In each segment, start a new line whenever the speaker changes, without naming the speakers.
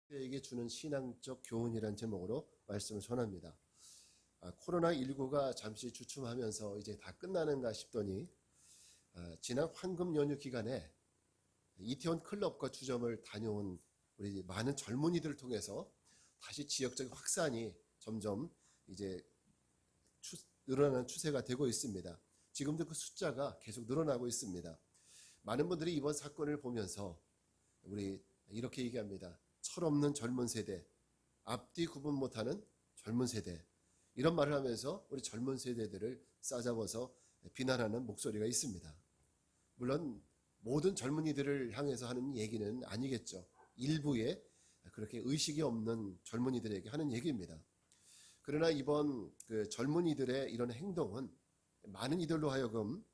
에게 주는 신앙적 교훈이라는 제목으로 말씀을 전합니다. 코로나19가 잠시 주춤하면서 이제 다 끝나는가 싶더니 지난 황금 연휴 기간에 이태원 클럽과 주점을 다녀온 우리 많은 젊은이들을 통해서 다시 지역적 확산이 점점 이제 늘어나는 추세가 되고 있습니다. 지금도 그 숫자가 계속 늘어나고 있습니다. 많은 분들이 이번 사건을 보면서 우리 이렇게 얘기합니다. 철없는 젊은 세대, 앞뒤 구분 못하는 젊은 세대, 이런 말을 하면서 우리 젊은 세대들을 싸잡아서 비난하는 목소리가 있습니다. 물론 모든 젊은이들을 향해서 하는 얘기는 아니겠죠. 일부의 그렇게 의식이 없는 젊은이들에게 하는 얘기입니다. 그러나 이번 그 젊은이들의 이런 행동은 많은 이들로 하여금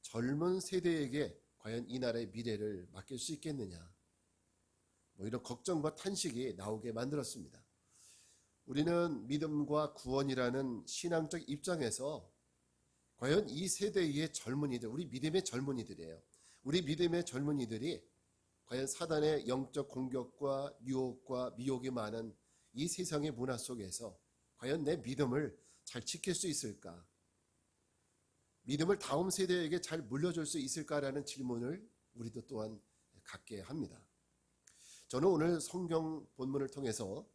젊은 세대에게 과연 이 나라의 미래를 맡길 수 있겠느냐, 이런 걱정과 탄식이 나오게 만들었습니다. 우리는 믿음과 구원이라는 신앙적 입장에서 과연 이 세대의 젊은이들, 우리 믿음의 젊은이들이에요. 우리 믿음의 젊은이들이 과연 사단의 영적 공격과 유혹과 미혹이 많은 이 세상의 문화 속에서 과연 내 믿음을 잘 지킬 수 있을까? 믿음을 다음 세대에게 잘 물려줄 수 있을까라는 질문을 우리도 또한 갖게 합니다. 저는 오늘 성경 본문을 통해서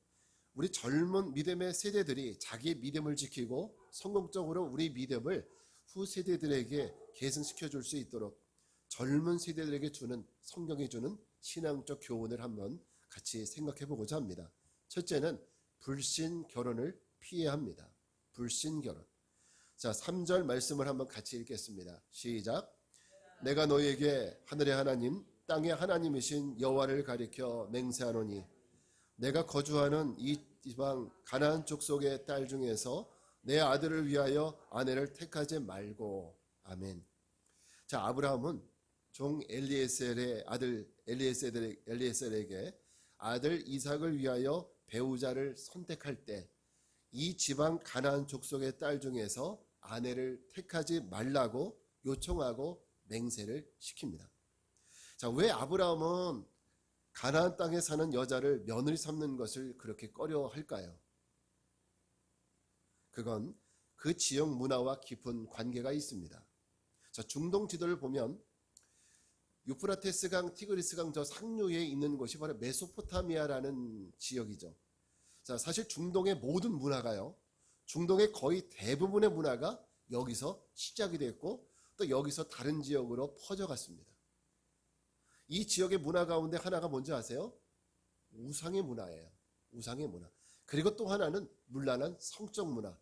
우리 젊은 믿음의 세대들이 자기의 믿음을 지키고 성공적으로 우리 믿음을 후세대들에게 계승시켜 줄 수 있도록 젊은 세대들에게 주는, 성경이 주는 신앙적 교훈을 한번 같이 생각해 보고자 합니다. 첫째는 불신 결혼을 피해야 합니다. 불신 결혼. 자, 3절 말씀을 한번 같이 읽겠습니다. 시작. 내가 너희에게 하늘의 하나님 땅의 하나님이신 여호와를 가리켜 맹세하노니 내가 거주하는 이 지방 가나안 족속의 딸 중에서 내 아들을 위하여 아내를 택하지 말고. 아멘. 자, 아브라함은 종 엘리에셀의 아들 엘리에셀에게 아들 이삭을 위하여 배우자를 선택할 때 이 지방 가나안 족속의 딸 중에서 아내를 택하지 말라고 요청하고 맹세를 시킵니다. 자, 왜 아브라함은 가나안 땅에 사는 여자를 며느리 삼는 것을 그렇게 꺼려 할까요? 그건 그 지역 문화와 깊은 관계가 있습니다. 자, 중동 지도를 보면 유프라테스강, 티그리스강 저 상류에 있는 곳이 바로 메소포타미아라는 지역이죠. 자, 사실 중동의 모든 문화가요, 중동의 거의 대부분의 문화가 여기서 시작이 됐고 또 여기서 다른 지역으로 퍼져갔습니다. 이 지역의 문화 가운데 하나가 뭔지 아세요? 우상의 문화예요. 우상의 문화. 그리고 또 하나는 문란한 성적 문화.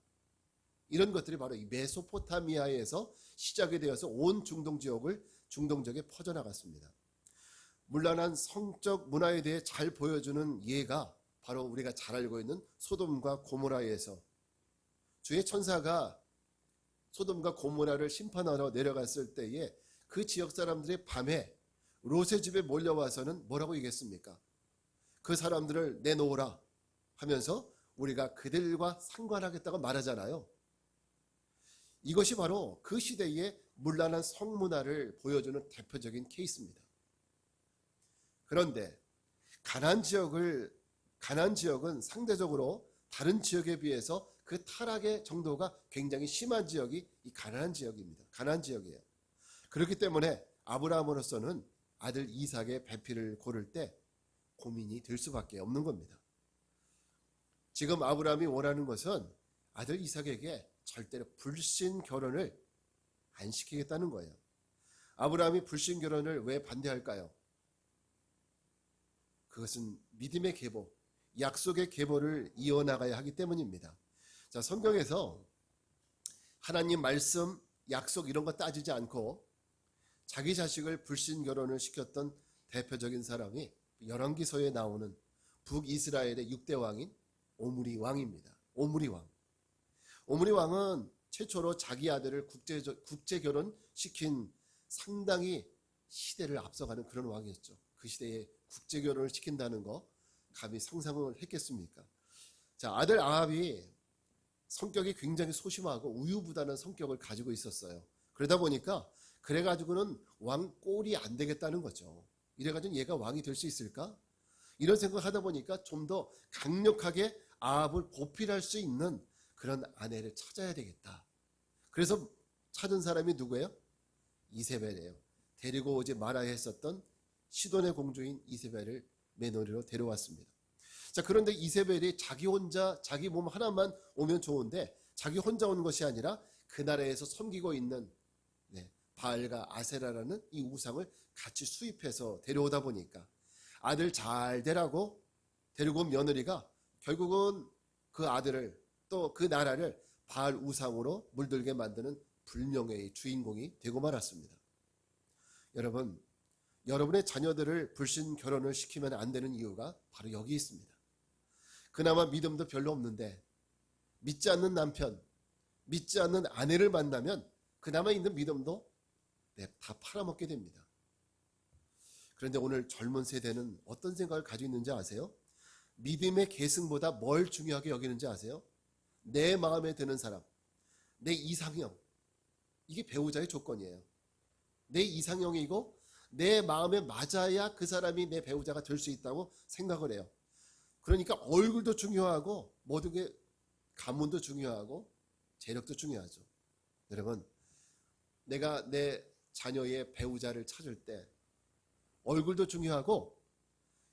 이런 것들이 바로 이 메소포타미아에서 시작이 되어서 온 중동 지역에 퍼져나갔습니다. 문란한 성적 문화에 대해 잘 보여주는 예가 바로 우리가 잘 알고 있는 소돔과 고모라에서 주의 천사가 소돔과 고모라를 심판하러 내려갔을 때에 그 지역 사람들이 밤에 롯의 집에 몰려와서는 뭐라고 얘기했습니까? 그 사람들을 내놓으라 하면서 우리가 그들과 상관하겠다고 말하잖아요. 이것이 바로 그 시대의 문란한 성문화를 보여주는 대표적인 케이스입니다. 그런데 가나안 지역은 상대적으로 다른 지역에 비해서 그 타락의 정도가 굉장히 심한 지역이 이 가나안 지역입니다. 가나안 지역이에요. 그렇기 때문에 아브라함으로서는 아들 이삭의 배필을 고를 때 고민이 될 수밖에 없는 겁니다. 지금 아브라함이 원하는 것은 아들 이삭에게 절대로 불신 결혼을 안 시키겠다는 거예요. 아브라함이 불신 결혼을 왜 반대할까요? 그것은 믿음의 계보, 약속의 계보를 이어나가야 하기 때문입니다. 자, 성경에서 하나님 말씀, 약속 이런 거 따지지 않고 자기 자식을 불신 결혼을 시켰던 대표적인 사람이 열왕기서에 나오는 북이스라엘의 6대 왕인 오므리 왕입니다. 오므리 왕. 오므리 왕은 최초로 자기 아들을 국제 결혼시킨 상당히 시대를 앞서가는 그런 왕이었죠. 그 시대에 국제 결혼을 시킨다는 거 감히 상상을 했겠습니까? 자, 아들 아합이 성격이 굉장히 소심하고 우유부단한 성격을 가지고 있었어요. 그러다 보니까 그래가지고는 왕 꼴이 안 되겠다는 거죠. 이래가지고 얘가 왕이 될 수 있을까? 이런 생각을 하다 보니까 좀 더 강력하게 아합을 보필할 수 있는 그런 아내를 찾아야 되겠다. 그래서 찾은 사람이 누구예요? 이세벨이에요. 데리고 오지 말아야 했었던 시돈의 공주인 이세벨을 며느리로 데려왔습니다. 자, 그런데 이세벨이 자기 혼자 자기 몸 하나만 오면 좋은데 자기 혼자 오는 것이 아니라 그 나라에서 섬기고 있는 바알과 아세라라는 이 우상을 같이 수입해서 데려오다 보니까 아들 잘 되라고 데리고 온 며느리가 결국은 그 아들을 또 그 나라를 바알 우상으로 물들게 만드는 불명예의 주인공이 되고 말았습니다. 여러분, 여러분의 자녀들을 불신 결혼을 시키면 안 되는 이유가 바로 여기 있습니다. 그나마 믿음도 별로 없는데 믿지 않는 남편, 믿지 않는 아내를 만나면 그나마 있는 믿음도 다 팔아먹게 됩니다. 그런데 오늘 젊은 세대는 어떤 생각을 가지고 있는지 아세요? 믿음의 계승보다 뭘 중요하게 여기는지 아세요? 내 마음에 드는 사람, 내 이상형, 이게 배우자의 조건이에요. 내 이상형이고 내 마음에 맞아야 그 사람이 내 배우자가 될 수 있다고 생각을 해요. 그러니까 얼굴도 중요하고 모든 게 가문도 중요하고 재력도 중요하죠. 여러분, 내가 내 자녀의 배우자를 찾을 때 얼굴도 중요하고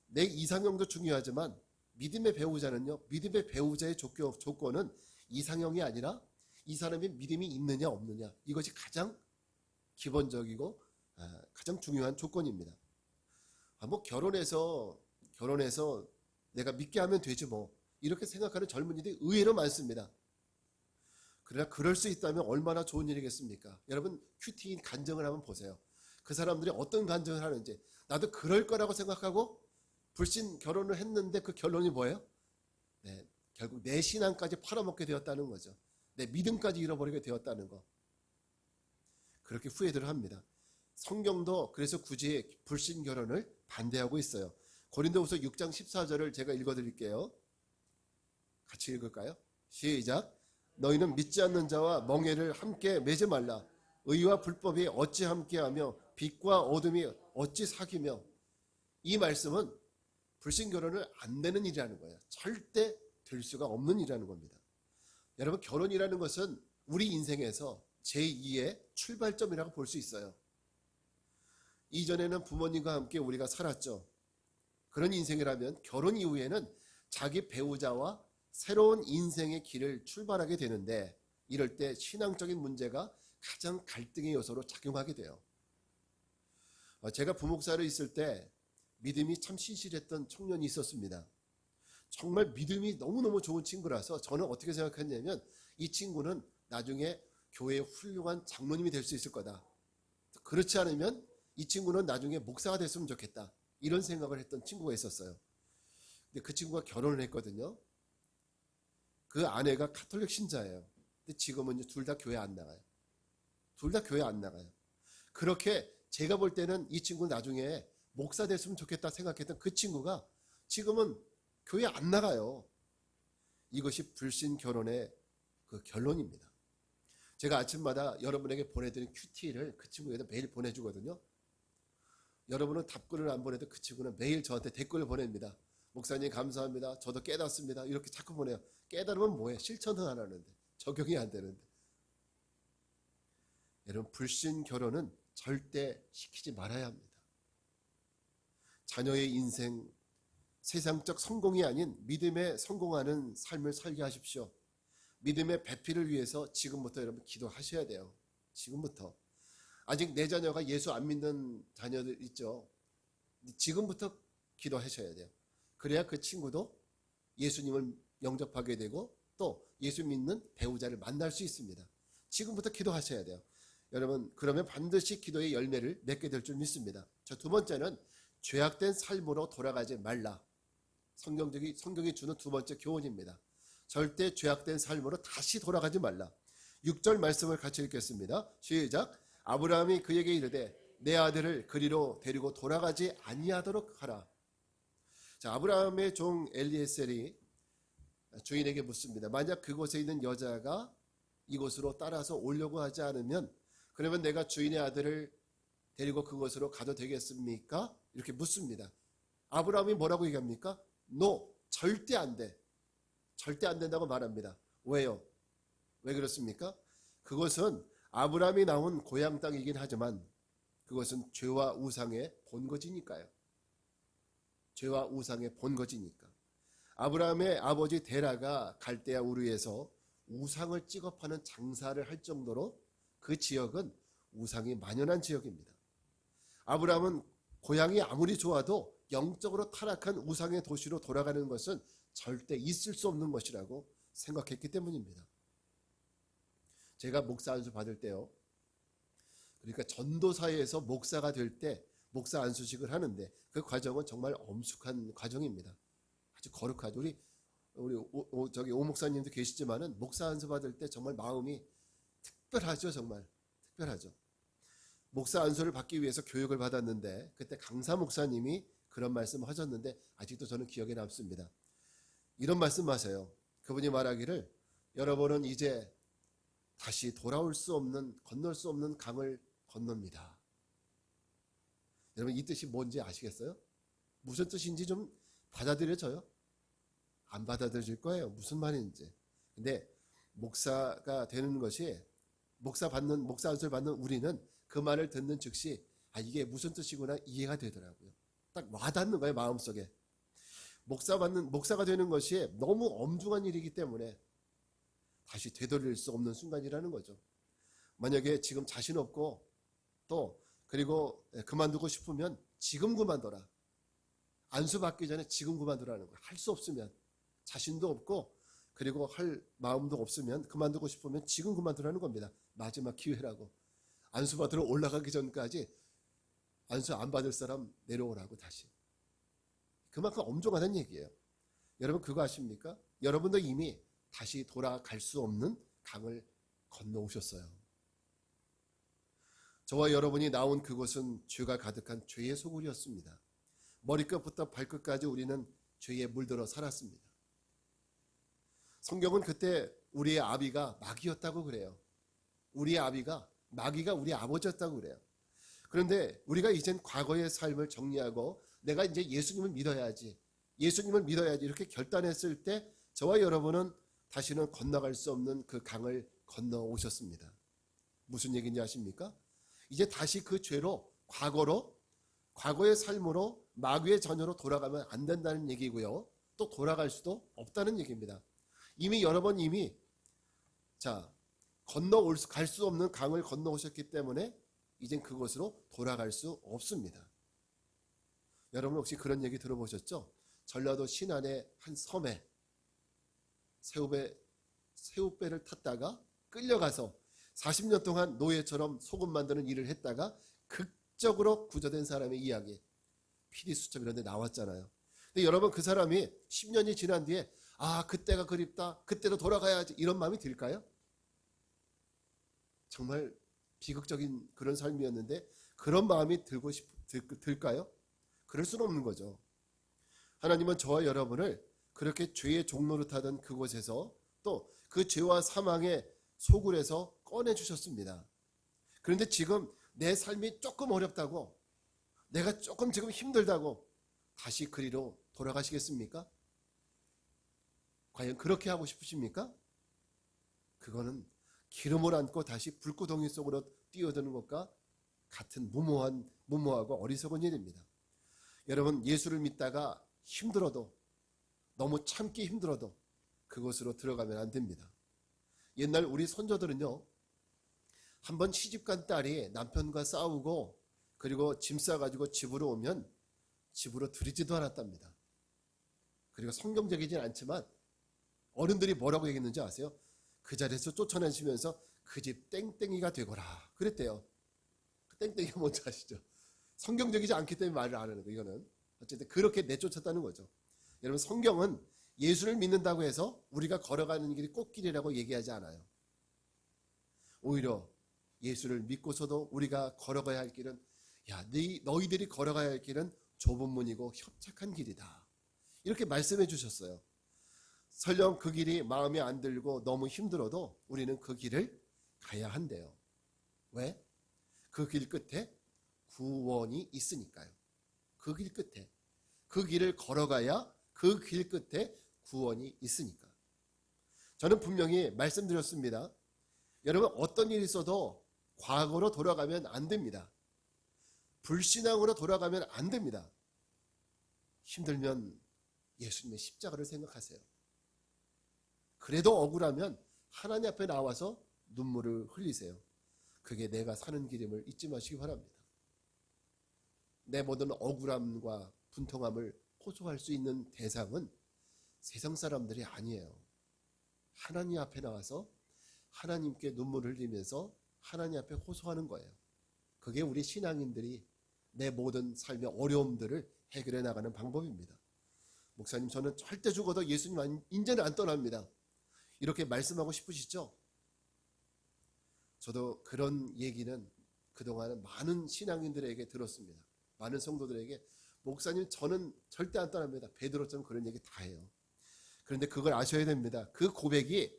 내 이상형도 중요하지만 믿음의 배우자는요, 믿음의 배우자의 조건은 이상형이 아니라 이 사람의 믿음이 있느냐 없느냐, 이것이 가장 기본적이고 가장 중요한 조건입니다. 뭐 결혼해서 내가 믿게 하면 되지 뭐, 이렇게 생각하는 젊은이들이 의외로 많습니다. 그러나 그럴 수 있다면 얼마나 좋은 일이겠습니까? 여러분, 큐티인 간증을 한번 보세요. 그 사람들이 어떤 간증을 하는지. 나도 그럴 거라고 생각하고 불신 결혼을 했는데 그 결론이 뭐예요? 결국 내 신앙까지 팔아먹게 되었다는 거죠. 내 믿음까지 잃어버리게 되었다는 거. 그렇게 후회들을 합니다. 성경도 그래서 굳이 불신 결혼을 반대하고 있어요. 고린도후서 6장 14절을 제가 읽어드릴게요. 같이 읽을까요? 시작. 너희는 믿지 않는 자와 멍에를 함께 매지 말라. 의와 불법이 어찌 함께하며 빛과 어둠이 어찌 사귀며. 이 말씀은 불신 결혼을 안 되는 일이라는 거예요. 절대 될 수가 없는 일이라는 겁니다. 여러분, 결혼이라는 것은 우리 인생에서 제2의 출발점이라고 볼 수 있어요. 이전에는 부모님과 함께 우리가 살았죠. 그런 인생이라면 결혼 이후에는 자기 배우자와 새로운 인생의 길을 출발하게 되는데, 이럴 때 신앙적인 문제가 가장 갈등의 요소로 작용하게 돼요. 제가 부목사로 있을 때 믿음이 참 신실했던 청년이 있었습니다. 정말 믿음이 너무너무 좋은 친구라서 저는 어떻게 생각했냐면, 이 친구는 나중에 교회의 훌륭한 장로님이 될 수 있을 거다. 그렇지 않으면 이 친구는 나중에 목사가 됐으면 좋겠다. 이런 생각을 했던 친구가 있었어요. 근데 그 친구가 결혼을 했거든요. 그 아내가 가톨릭 신자예요. 근데 지금은 둘 다 교회 안 나가요. 둘 다 교회 안 나가요. 그렇게 제가 볼 때는 이 친구는 나중에 목사 됐으면 좋겠다 생각했던 그 친구가 지금은 교회 안 나가요. 이것이 불신 결혼의 그 결론입니다. 제가 아침마다 여러분에게 보내드린 큐티를 그 친구에게 매일 보내주거든요. 여러분은 답글을 안 보내도 그 친구는 매일 저한테 댓글을 보냅니다. 목사님 감사합니다. 저도 깨닫습니다. 이렇게 자꾸 보내요. 깨달으면 뭐해? 실천은 안 하는데, 적용이 안 되는데. 여러분, 불신 결혼은 절대 시키지 말아야 합니다. 자녀의 인생, 세상적 성공이 아닌 믿음에 성공하는 삶을 살게 하십시오. 믿음의 배필을 위해서 지금부터 여러분 기도하셔야 돼요. 지금부터. 아직 내 자녀가 예수 안 믿는 자녀들 있죠. 지금부터 기도하셔야 돼요. 그래야 그 친구도 예수님을 영접하게 되고 또 예수 믿는 배우자를 만날 수 있습니다. 지금부터 기도하셔야 돼요. 여러분, 그러면 반드시 기도의 열매를 맺게 될 줄 믿습니다. 자, 두 번째는 죄악된 삶으로 돌아가지 말라. 성경이 주는 두 번째 교훈입니다. 절대 죄악된 삶으로 다시 돌아가지 말라. 6절 말씀을 같이 읽겠습니다. 시작. 아브라함이 그에게 이르되 내 아들을 그리로 데리고 돌아가지 아니하도록 하라. 자, 아브라함의 종 엘리에셀이 주인에게 묻습니다. 만약 그곳에 있는 여자가 이곳으로 따라서 오려고 하지 않으면 그러면 내가 주인의 아들을 데리고 그곳으로 가도 되겠습니까? 이렇게 묻습니다. 아브라함이 뭐라고 얘기합니까? No, 절대 안 돼. 절대 안 된다고 말합니다. 왜요? 왜 그렇습니까? 그것은 아브라함이 나온 고향 땅이긴 하지만 그것은 죄와 우상의 본거지니까요. 죄와 우상의 본거지니까. 아브라함의 아버지 데라가 갈대아 우르에서 우상을 찍어파는 장사를 할 정도로 그 지역은 우상이 만연한 지역입니다. 아브라함은 고향이 아무리 좋아도 영적으로 타락한 우상의 도시로 돌아가는 것은 절대 있을 수 없는 것이라고 생각했기 때문입니다. 제가 목사 안수 받을 때요. 그러니까 전도사회에서 목사가 될 때 목사 안수식을 하는데 그 과정은 정말 엄숙한 과정입니다. 아주 거룩하죠. 저기 오 목사님도 계시지만은 목사 안수 받을 때 정말 마음이 특별하죠. 정말 특별하죠. 목사 안수를 받기 위해서 교육을 받았는데 그때 강사 목사님이 그런 말씀을 하셨는데 아직도 저는 기억에 남습니다. 이런 말씀하세요. 그분이 말하기를 여러분은 이제 다시 돌아올 수 없는 건널 수 없는 강을 건넙니다. 여러분 이 뜻이 뭔지 아시겠어요? 무슨 뜻인지 좀 받아들여져요? 안 받아들여질 거예요. 무슨 말인지. 근데 목사가 되는 것이 목사 안수를 받는 우리는 그 말을 듣는 즉시 이게 무슨 뜻이구나 이해가 되더라고요. 딱 와닿는 거예요. 마음속에. 목사가 되는 것이 너무 엄중한 일이기 때문에 다시 되돌릴 수 없는 순간이라는 거죠. 만약에 지금 자신 없고 또 그리고 그만두고 싶으면 지금 그만둬라. 안수 받기 전에 지금 그만두라는 거예요. 할 수 없으면 자신도 없고 그리고 할 마음도 없으면 그만두고 싶으면 지금 그만두라는 겁니다. 마지막 기회라고. 안수 받으러 올라가기 전까지 안수 안 받을 사람 내려오라고 다시. 그만큼 엄중하다는 얘기예요. 여러분 그거 아십니까? 여러분도 이미 다시 돌아갈 수 없는 강을 건너오셨어요. 저와 여러분이 나온 그곳은 죄가 가득한 죄의 소굴이었습니다. 머리끝부터 발끝까지 우리는 죄에 물들어 살았습니다. 성경은 그때 우리의 아비가 마귀였다고 그래요. 우리의 아비가 마귀가 우리 아버지였다고 그래요. 그런데 우리가 이젠 과거의 삶을 정리하고 내가 이제 예수님을 믿어야지 이렇게 결단했을 때 저와 여러분은 다시는 건너갈 수 없는 그 강을 건너오셨습니다. 무슨 얘기인지 아십니까? 이제 다시 그 죄로 과거의 삶으로 마귀의 전혀로 돌아가면 안 된다는 얘기고요. 또 돌아갈 수도 없다는 얘기입니다. 여러 번 갈 수 없는 강을 건너오셨기 때문에 이젠 그곳으로 돌아갈 수 없습니다. 여러분 혹시 그런 얘기 들어보셨죠? 전라도 신안의 한 섬에 새우배를 탔다가 끌려가서 40년 동안 노예처럼 소금 만드는 일을 했다가 극적으로 구조된 사람의 이야기 PD수첩 이런 데 나왔잖아요. 근데 여러분 그 사람이 10년이 지난 뒤에 그때가 그립다 그때로 돌아가야지 이런 마음이 들까요? 정말 비극적인 그런 삶이었는데 그런 마음이 들까요? 그럴 수는 없는 거죠. 하나님은 저와 여러분을 그렇게 죄의 종로를 타던 그곳에서 또 그 죄와 사망의 소굴에서 꺼내주셨습니다. 그런데 지금 내 삶이 조금 어렵다고 내가 조금 지금 힘들다고 다시 그리로 돌아가시겠습니까? 과연 그렇게 하고 싶으십니까? 그거는 기름을 안고 다시 불구덩이 속으로 뛰어드는 것과 같은 무모하고 어리석은 일입니다. 여러분 예수를 믿다가 힘들어도 너무 참기 힘들어도 그곳으로 들어가면 안 됩니다. 옛날 우리 선조들은요. 한번 시집간 딸이 남편과 싸우고 그리고 짐 싸가지고 집으로 오면 집으로 들이지도 않았답니다. 그리고 성경적이진 않지만 어른들이 뭐라고 얘기했는지 아세요? 그 자리에서 쫓아내시면서 그 집 땡땡이가 되거라 그랬대요. 그 땡땡이가 뭔지 아시죠? 성경적이지 않기 때문에 말을 안 하는 거예요. 이거는 어쨌든 그렇게 내쫓았다는 거죠. 여러분 성경은 예수를 믿는다고 해서 우리가 걸어가는 길이 꽃길이라고 얘기하지 않아요. 오히려 예수를 믿고서도 우리가 걸어가야 할 길은 너희들이 걸어가야 할 길은 좁은 문이고 협착한 길이다. 이렇게 말씀해 주셨어요. 설령 그 길이 마음에 안 들고 너무 힘들어도 우리는 그 길을 가야 한대요. 왜? 그 길 끝에 구원이 있으니까요. 그 길 끝에 그 길을 걸어가야 그 길 끝에 구원이 있으니까. 저는 분명히 말씀드렸습니다. 여러분, 어떤 일이 있어도 과거로 돌아가면 안 됩니다. 불신앙으로 돌아가면 안 됩니다. 힘들면 예수님의 십자가를 생각하세요. 그래도 억울하면 하나님 앞에 나와서 눈물을 흘리세요. 그게 내가 사는 길임을 잊지 마시기 바랍니다. 내 모든 억울함과 분통함을 호소할 수 있는 대상은 세상 사람들이 아니에요. 하나님 앞에 나와서 하나님께 눈물을 흘리면서 하나님 앞에 호소하는 거예요. 그게 우리 신앙인들이 내 모든 삶의 어려움들을 해결해 나가는 방법입니다. 목사님, 저는 절대 죽어도 예수님 인제는 안 떠납니다. 이렇게 말씀하고 싶으시죠? 저도 그런 얘기는 그동안 많은 신앙인들에게 들었습니다. 많은 성도들에게 목사님, 저는 절대 안 떠납니다. 베드로처럼 그런 얘기 다 해요. 그런데 그걸 아셔야 됩니다. 그 고백이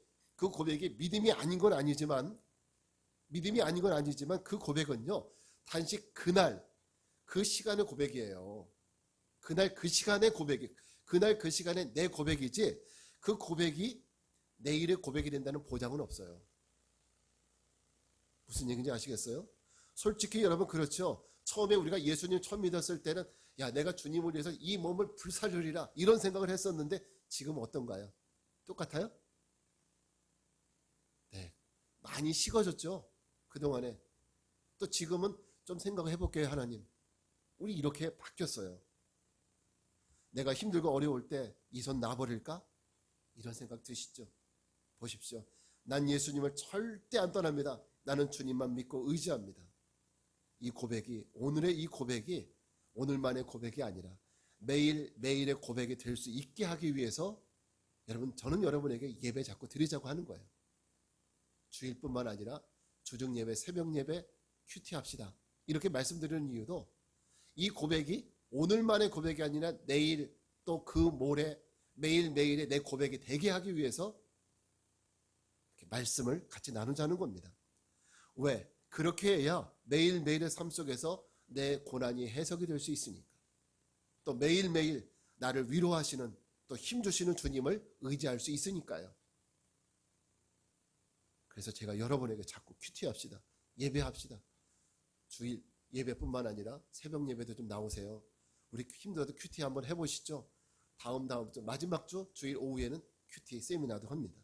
믿음이 아닌 건 아니지만 그 고백은요, 단지 그날 그 시간의 고백이에요. 그날 그 시간의 고백이, 그날 그 시간에 내 고백이지, 그 고백이 내일의 고백이 된다는 보장은 없어요. 무슨 얘기인지 아시겠어요? 솔직히 여러분, 그렇죠. 처음에 우리가 예수님 처음 믿었을 때는 야, 내가 주님을 위해서 이 몸을 불살르리라, 이런 생각을 했었는데 지금 어떤가요? 똑같아요? 네, 많이 식어졌죠. 그동안에. 또 지금은 좀 생각을 해볼게요. 하나님, 우리 이렇게 바뀌었어요. 내가 힘들고 어려울 때 이 손 놔버릴까? 이런 생각 드시죠? 보십시오. 난 예수님을 절대 안 떠납니다. 나는 주님만 믿고 의지합니다. 이 고백이, 오늘의 이 고백이 오늘만의 고백이 아니라 매일매일의 고백이 될 수 있게 하기 위해서 여러분, 저는 여러분에게 예배 자꾸 드리자고 하는 거예요. 주일뿐만 아니라 주중 예배, 새벽 예배 큐티합시다. 이렇게 말씀드리는 이유도 이 고백이 오늘만의 고백이 아니라 내일 또 그 모레 매일매일의 내 고백이 되게 하기 위해서 이렇게 말씀을 같이 나누자는 겁니다. 왜? 그렇게 해야 매일매일의 삶 속에서 내 고난이 해석이 될 수 있으니까. 또 매일매일 나를 위로하시는, 또 힘주시는 주님을 의지할 수 있으니까요. 그래서 제가 여러분에게 자꾸 큐티합시다. 예배합시다. 주일 예배뿐만 아니라 새벽 예배도 좀 나오세요. 우리 힘들어도 큐티 한번 해보시죠. 다음 주 마지막 주 주일 오후에는 큐티 세미나도 합니다.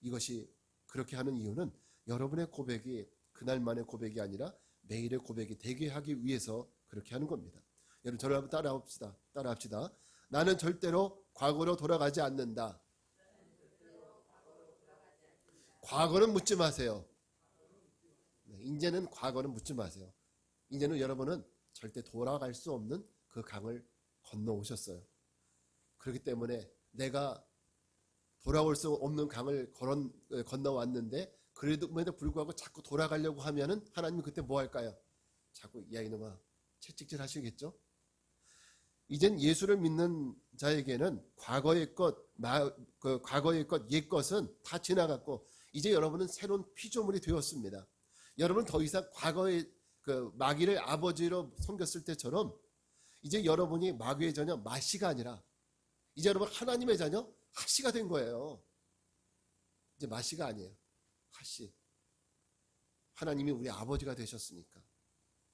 이것이 그렇게 하는 이유는 여러분의 고백이 그날만의 고백이 아니라 매일의 고백이 되게 하기 위해서 그렇게 하는 겁니다. 여러분, 저를 한번 따라합시다. 나는 절대로 과거로 돌아가지 않는다. 과거는 묻지 마세요. 이제는 과거는 묻지 마세요. 이제는 여러분은 절대 돌아갈 수 없는 그 강을 건너오셨어요. 그렇기 때문에 내가 돌아올 수 없는 강을 건너왔는데 그럼에도 불구하고 자꾸 돌아가려고 하면은 하나님이 그때 뭐 할까요? 자꾸 야 이놈아 채찍질 하시겠죠? 이젠 예수를 믿는 자에게는 과거의 것, 옛 것은 다 지나갔고 이제 여러분은 새로운 피조물이 되었습니다. 여러분 더 이상 과거의 그 마귀를 아버지로 섬겼을 때처럼 이제 여러분이 마귀의 자녀 마씨가 아니라 이제 여러분 하나님의 자녀 하씨가 된 거예요. 이제 마씨가 아니에요. 하씨. 하나님이 우리 아버지가 되셨으니까.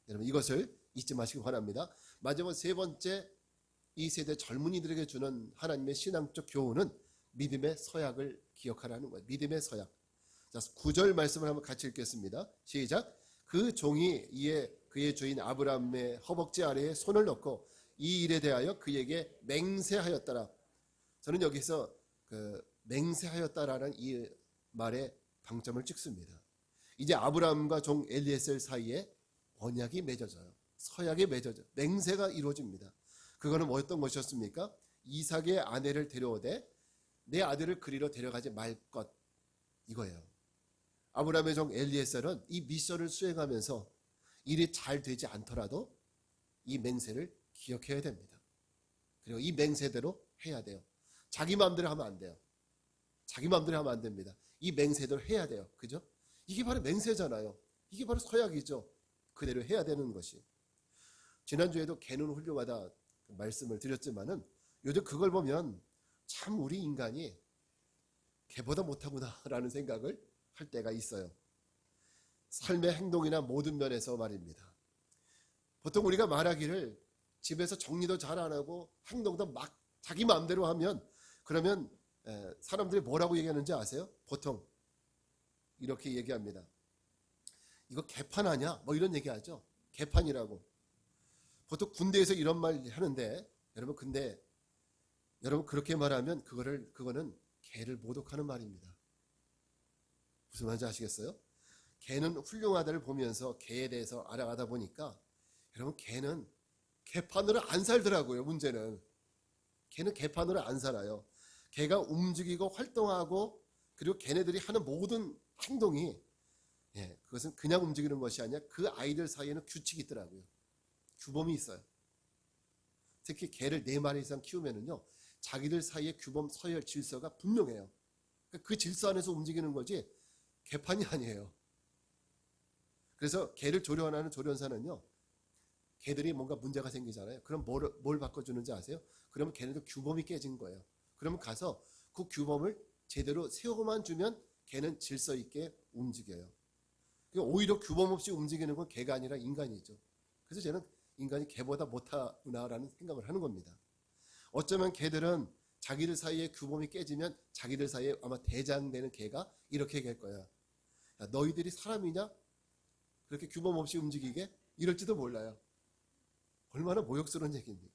여러분 이것을 잊지 마시기 바랍니다. 마지막 세 번째, 이 세대 젊은이들에게 주는 하나님의 신앙적 교훈은 믿음의 서약을 기억하라는 거예요. 믿음의 서약. 자, 9절 말씀을 한번 같이 읽겠습니다. 시작. 그 종이 이에 그의 주인 아브라함의 허벅지 아래에 손을 넣고 이 일에 대하여 그에게 맹세하였더라. 저는 여기서 그 맹세하였다라는 이 말에 방점을 찍습니다. 이제 아브라함과 종 엘리에셀 사이에 언약이 맺어져요. 서약이 맺어져. 맹세가 이루어집니다. 그거는 뭐였던 것이었습니까? 이삭의 아내를 데려오되 내 아들을 그리로 데려가지 말 것, 이거예요. 아브라함의 종 엘리에셀은 이 미션을 수행하면서 일이 잘 되지 않더라도 이 맹세를 기억해야 됩니다. 그리고 이 맹세대로 해야 돼요. 자기 마음대로 하면 안 돼요. 자기 마음대로 하면 안 됩니다. 이 맹세대로 해야 돼요. 그죠? 이게 바로 맹세잖아요. 이게 바로 서약이죠. 그대로 해야 되는 것이. 지난주에도 개는 훌륭하다 말씀을 드렸지만은 요즘 그걸 보면 참 우리 인간이 개보다 못하구나라는 생각을 할 때가 있어요. 삶의 행동이나 모든 면에서 말입니다. 보통 우리가 말하기를 집에서 정리도 잘 안 하고 행동도 막 자기 마음대로 하면 그러면 사람들이 뭐라고 얘기하는지 아세요? 보통 이렇게 얘기합니다. 이거 개판 아냐? 뭐 이런 얘기하죠. 개판이라고. 보통 군대에서 이런 말 하는데 여러분 근데 여러분 그렇게 말하면 그거는 개를 모독하는 말입니다. 무슨 말인지 아시겠어요? 개는 훌륭하다를 보면서 개에 대해서 알아가다 보니까 여러분 개는 개판으로 안 살더라고요. 문제는 개는 개판으로 안 살아요. 개가 움직이고 활동하고 그리고 걔네들이 하는 모든 행동이 그것은 그냥 움직이는 것이 아니라 그 아이들 사이에는 규칙이 있더라고요. 규범이 있어요. 특히 개를 4마리 이상 키우면은요 자기들 사이의 규범, 서열, 질서가 분명해요. 그 질서 안에서 움직이는 거지 개판이 아니에요. 그래서 개를 조련하는 조련사는요 개들이 뭔가 문제가 생기잖아요. 그럼 뭘 바꿔주는지 아세요? 그러면 걔네도 규범이 깨진 거예요. 그러면 가서 그 규범을 제대로 세워만 주면 개는 질서 있게 움직여요. 오히려 규범 없이 움직이는 건 개가 아니라 인간이죠. 그래서 저는 인간이 개보다 못하구나라는 생각을 하는 겁니다. 어쩌면 개들은 자기들 사이에 규범이 깨지면 자기들 사이에 아마 대장되는 개가 이렇게 얘기할 거야. 야, 너희들이 사람이냐? 그렇게 규범 없이 움직이게? 이럴지도 몰라요. 얼마나 모욕스러운 얘기입니까?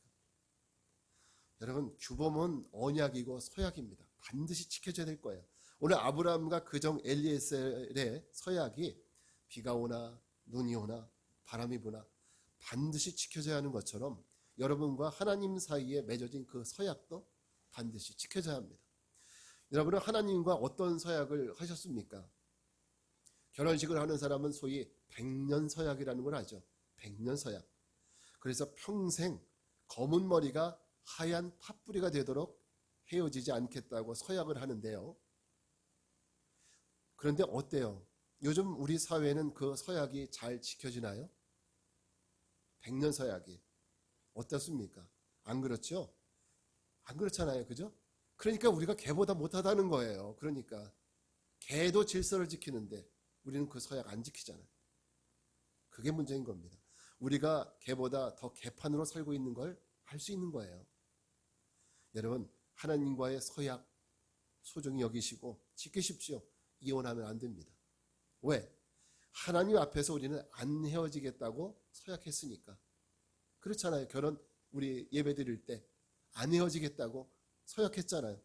여러분 규범은 언약이고 서약입니다. 반드시 지켜져야 될 거예요. 오늘 아브라함과 그정 엘리에셀의 서약이 비가 오나 눈이 오나 바람이 부나 반드시 지켜져야 하는 것처럼 여러분과 하나님 사이에 맺어진 그 서약도 반드시 지켜져야 합니다. 여러분은 하나님과 어떤 서약을 하셨습니까? 결혼식을 하는 사람은 소위 100년 서약이라는 걸 하죠. 100년 서약. 그래서 평생 검은 머리가 하얀 팥뿌리가 되도록 헤어지지 않겠다고 서약을 하는데요. 그런데 어때요? 요즘 우리 사회는 그 서약이 잘 지켜지나요? 100년 서약이 어떻습니까? 안 그렇죠? 안 그렇잖아요. 그죠? 그러니까 우리가 개보다 못하다는 거예요. 그러니까 개도 질서를 지키는데 우리는 그 서약 안 지키잖아요. 그게 문제인 겁니다. 우리가 개보다 더 개판으로 살고 있는 걸 알 수 있는 거예요. 여러분 하나님과의 서약 소중히 여기시고 지키십시오. 이혼하면 안 됩니다. 왜? 하나님 앞에서 우리는 안 헤어지겠다고 서약했으니까. 그렇잖아요. 결혼 우리 예배 드릴 때 안 헤어지겠다고 서약했잖아요.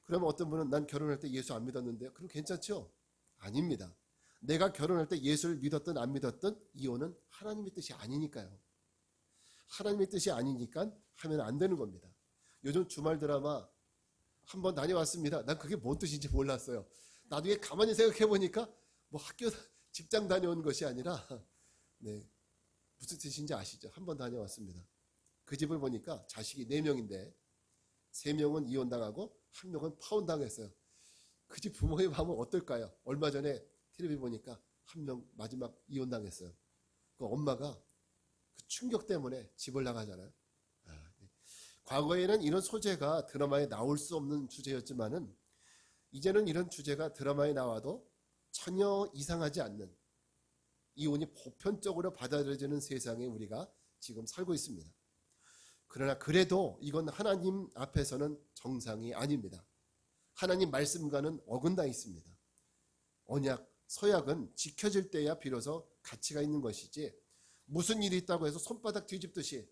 그러면 어떤 분은 난 결혼할 때 예수 안 믿었는데요. 그럼 괜찮죠? 아닙니다. 내가 결혼할 때 예수를 믿었든 안 믿었든 이혼은 하나님의 뜻이 아니니까요. 하나님의 뜻이 아니니까 하면 안 되는 겁니다. 요즘 주말 드라마 한번 다녀왔습니다. 난 그게 뭔 뜻인지 몰랐어요. 나중에 가만히 생각해 보니까 뭐 학교 직장 다녀온 것이 아니라 무슨 뜻인지 아시죠? 한번 다녀왔습니다. 그 집을 보니까 자식이 4명인데 3명은 이혼당하고 1명은 파혼당했어요. 그 집 부모의 마음은 어떨까요? 얼마 전에 텔레비 보니까 1명 마지막 이혼당했어요. 그 엄마가 그 충격 때문에 집을 나가잖아요. 과거에는 이런 소재가 드라마에 나올 수 없는 주제였지만은 이제는 이런 주제가 드라마에 나와도 전혀 이상하지 않는 이혼이 보편적으로 받아들여지는 세상에 우리가 지금 살고 있습니다. 그러나 그래도 이건 하나님 앞에서는 정상이 아닙니다. 하나님 말씀과는 어긋나 있습니다. 언약, 서약은 지켜질 때야 비로소 가치가 있는 것이지 무슨 일이 있다고 해서 손바닥 뒤집듯이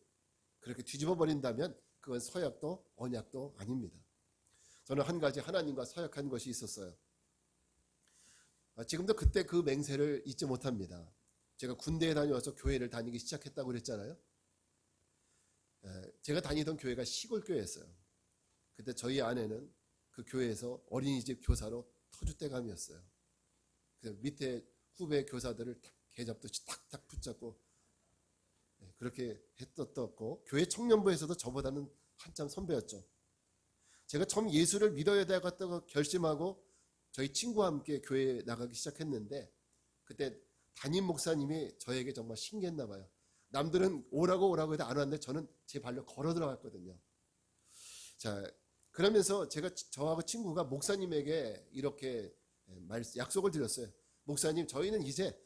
그렇게 뒤집어 버린다면 그건 서약도 언약도 아닙니다. 저는 한 가지 하나님과 서약한 것이 있었어요. 지금도 그때 그 맹세를 잊지 못합니다. 제가 군대에 다녀와서 교회를 다니기 시작했다고 그랬잖아요. 제가 다니던 교회가 시골 교회였어요. 그때 저희 아내는 그 교회에서 어린이집 교사로 터줏대감이었어요. 그래서 밑에 후배 교사들을 개잡듯이 탁탁 붙잡고 그렇게 했었고 교회 청년부에서도 저보다는 한참 선배였죠. 제가 처음 예수를 믿어야 되겠다고 결심하고 저희 친구와 함께 교회에 나가기 시작했는데 그때 담임 목사님이 저에게 정말 신기했나 봐요. 남들은 오라고 해도 안 왔는데 저는 제 발로 걸어 들어갔거든요. 자, 그러면서 저하고 친구가 목사님에게 이렇게 약속을 드렸어요. 목사님, 저희는 이제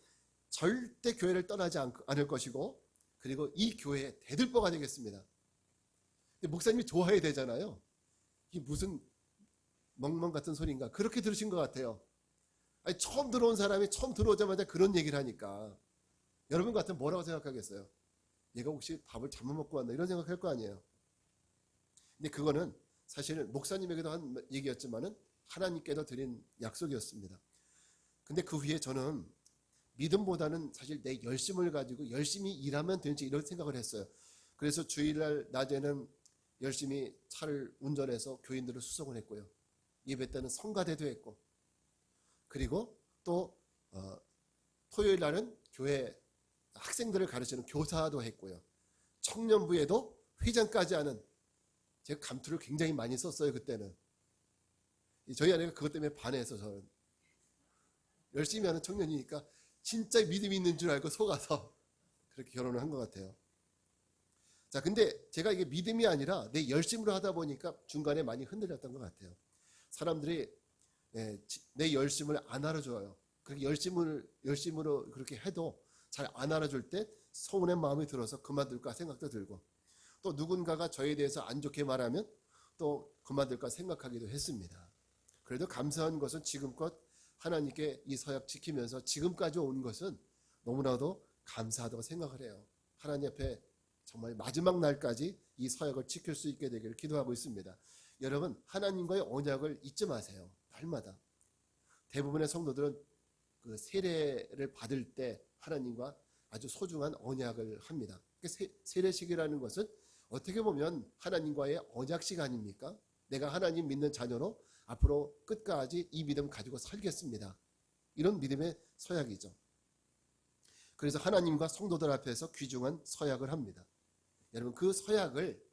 절대 교회를 떠나지 않을 것이고, 그리고 이 교회의 대들보가 되겠습니다. 근데 목사님이 좋아해야 되잖아요. 이게 무슨 멍멍 같은 소리인가, 그렇게 들으신 것 같아요. 아니, 처음 들어온 사람이 처음 들어오자마자 그런 얘기를 하니까 여러분 같으면 뭐라고 생각하겠어요? 얘가 혹시 밥을 잘못 먹고 왔나, 이런 생각할 거 아니에요. 근데 그거는 사실은 목사님에게도 한 얘기였지만은 하나님께도 드린 약속이었습니다. 근데 그 후에 저는 믿음보다는 사실 내 열심을 가지고 열심히 일하면 되는지 이런 생각을 했어요. 그래서 주일날 낮에는 열심히 차를 운전해서 교인들을 수송을 했고요. 예배 때는 성가대도 했고, 그리고 또 토요일 날은 교회 학생들을 가르치는 교사도 했고요. 청년부에도 회장까지 하는, 제가 감투를 굉장히 많이 썼어요. 그때는 저희 아내가 그것 때문에 반해서, 저는 열심히 하는 청년이니까 진짜 믿음이 있는 줄 알고 속아서 그렇게 결혼을 한 것 같아요. 자, 근데 제가 이게 믿음이 아니라 내 열심으로 하다 보니까 중간에 많이 흔들렸던 것 같아요. 사람들이 내 열심을 안 알아줘요. 그렇게 열심으로 그렇게 해도 잘 안 알아줄 때 서운한 마음이 들어서 그만둘까 생각도 들고, 또 누군가가 저에 대해서 안 좋게 말하면 또 그만둘까 생각하기도 했습니다. 그래도 감사한 것은 지금껏 하나님께 이 서약 지키면서 지금까지 온 것은 너무나도 감사하다고 생각을 해요. 하나님 앞에 정말 마지막 날까지 이 서약을 지킬 수 있게 되기를 기도하고 있습니다. 여러분, 하나님과의 언약을 잊지 마세요. 날마다. 대부분의 성도들은 그 세례를 받을 때 하나님과 아주 소중한 언약을 합니다. 세례식이라는 것은 어떻게 보면 하나님과의 언약식 아닙니까? 내가 하나님 믿는 자녀로 앞으로 끝까지 이 믿음 가지고 살겠습니다. 이런 믿음의 서약이죠. 그래서 하나님과 성도들 앞에서 귀중한 서약을 합니다. 여러분, 그 서약을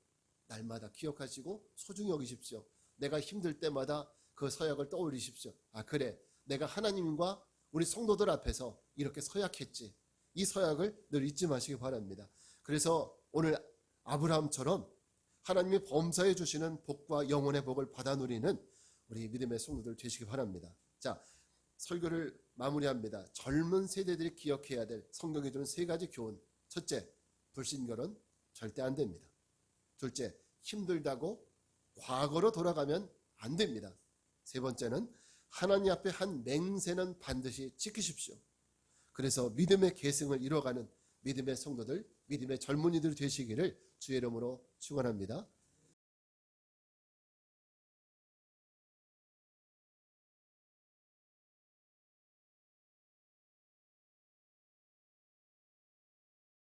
날마다 기억하시고 소중히 여기십시오. 내가 힘들 때마다 그 서약을 떠올리십시오. 아, 그래, 내가 하나님과 우리 성도들 앞에서 이렇게 서약했지. 이 서약을 늘 잊지 마시기 바랍니다. 그래서 오늘 아브라함처럼 하나님이 범사해 주시는 복과 영혼의 복을 받아 누리는 우리 믿음의 성도들 되시기 바랍니다. 자, 설교를 마무리합니다. 젊은 세대들이 기억해야 될 성경이 주는 세 가지 교훈. 첫째, 불신결혼 절대 안 됩니다. 둘째, 힘들다고 과거로 돌아가면 안 됩니다. 세 번째는 하나님 앞에 한 맹세는 반드시 지키십시오. 그래서 믿음의 계승을 이뤄가는 믿음의 성도들, 믿음의 젊은이들 되시기를 주의 이름으로 축원합니다.